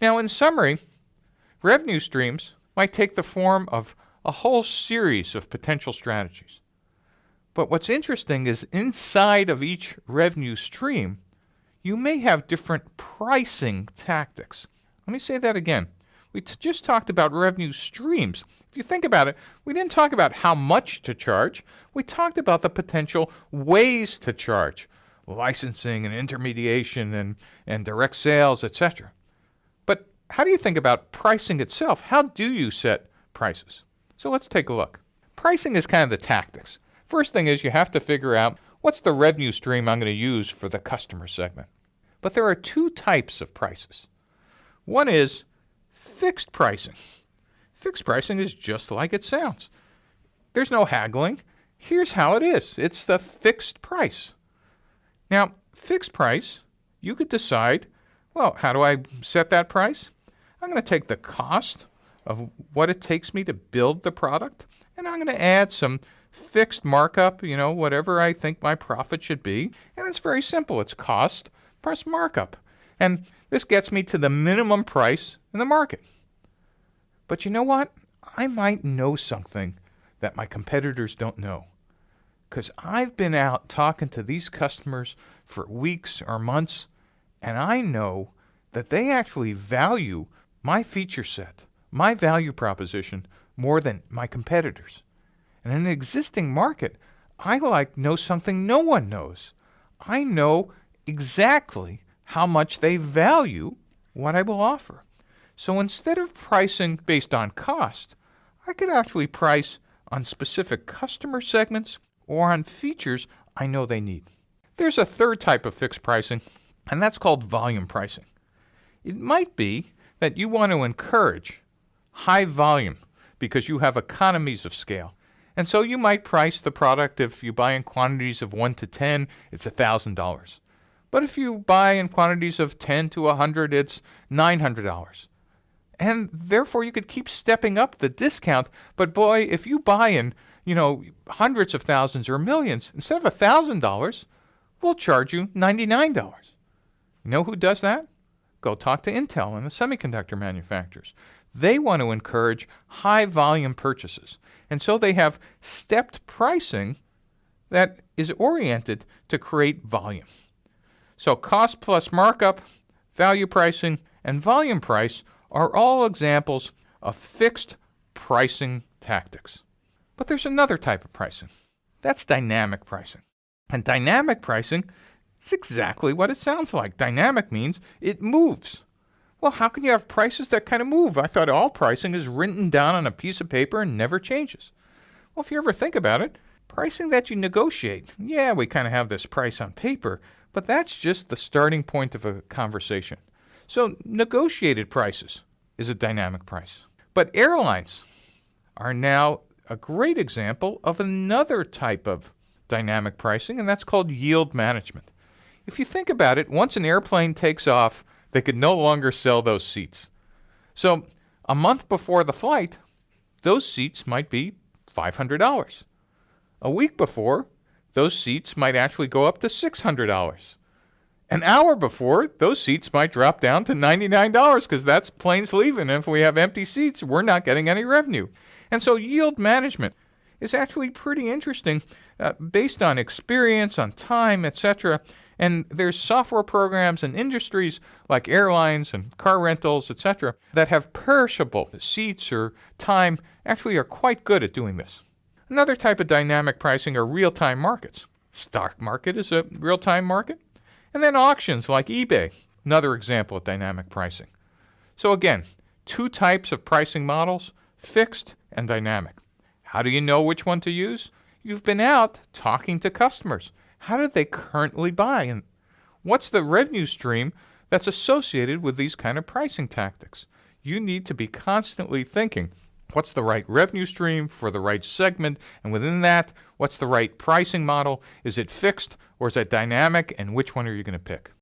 Now, in summary, revenue streams might take the form of a whole series of potential strategies. But what's interesting is inside of each revenue stream, you may have different pricing tactics. Let me say that again. We just talked about revenue streams. If you think about it, we didn't talk about how much to charge. We talked about the potential ways to charge, licensing and intermediation and direct sales, etc. But how do you think about pricing itself? How do you set prices? So let's take a look. Pricing is kind of the tactics. First thing is you have to figure out what's the revenue stream I'm going to use for the customer segment. But there are two types of prices. One is fixed pricing. Fixed pricing is just like it sounds. There's no haggling. Here's how it is. It's the fixed price. Now, fixed price, you could decide, well, how do I set that price? I'm going to take the cost of what it takes me to build the product, and I'm going to add some fixed markup, whatever I think my profit should be. And it's very simple. It's cost plus markup. And this gets me to the minimum price in the market. But you know what? I might know something that my competitors don't know. Because I've been out talking to these customers for weeks or months, and I know that they actually value my feature set, my value proposition, more than my competitors. And in an existing market, I know something no one knows. I know exactly how much they value what I will offer. So instead of pricing based on cost, I could actually price on specific customer segments or on features I know they need. There's a third type of fixed pricing, and that's called volume pricing. It might be that you want to encourage high volume because you have economies of scale. And so you might price the product, if you buy in quantities of 1 to 10, it's $1,000. But if you buy in quantities of 10 to 100, it's $900. And therefore you could keep stepping up the discount. But boy, if you buy in, hundreds of thousands or millions, instead of $1,000, we'll charge you $99. You know who does that? Go talk to Intel and the semiconductor manufacturers. They want to encourage high volume purchases. And so they have stepped pricing that is oriented to create volume. So cost plus markup, value pricing, and volume price are all examples of fixed pricing tactics. But there's another type of pricing. That's dynamic pricing. And dynamic pricing is exactly what it sounds like. Dynamic means it moves. Well, how can you have prices that kind of move? I thought all pricing is written down on a piece of paper and never changes. Well, if you ever think about it, pricing that you negotiate, yeah, we kind of have this price on paper, but that's just the starting point of a conversation. So negotiated prices is a dynamic price. But airlines are now a great example of another type of dynamic pricing, and that's called yield management. If you think about it, once an airplane takes off, they could no longer sell those seats. So a month before the flight, those seats might be $500. A week before, those seats might actually go up to $600. An hour before, those seats might drop down to $99 because that's planes leaving. And if we have empty seats, we're not getting any revenue. And so yield management is actually pretty interesting based on experience, on time, etc. And there's software programs and industries like airlines and car rentals, etc., that have perishable seats or time, actually are quite good at doing this. Another type of dynamic pricing are real-time markets. Stock market is a real-time market. And then auctions like eBay, another example of dynamic pricing. So again, two types of pricing models, fixed and dynamic. How do you know which one to use? You've been out talking to customers. How do they currently buy? And what's the revenue stream that's associated with these kind of pricing tactics? You need to be constantly thinking, what's the right revenue stream for the right segment? And within that, what's the right pricing model? Is it fixed or is it dynamic? And which one are you going to pick?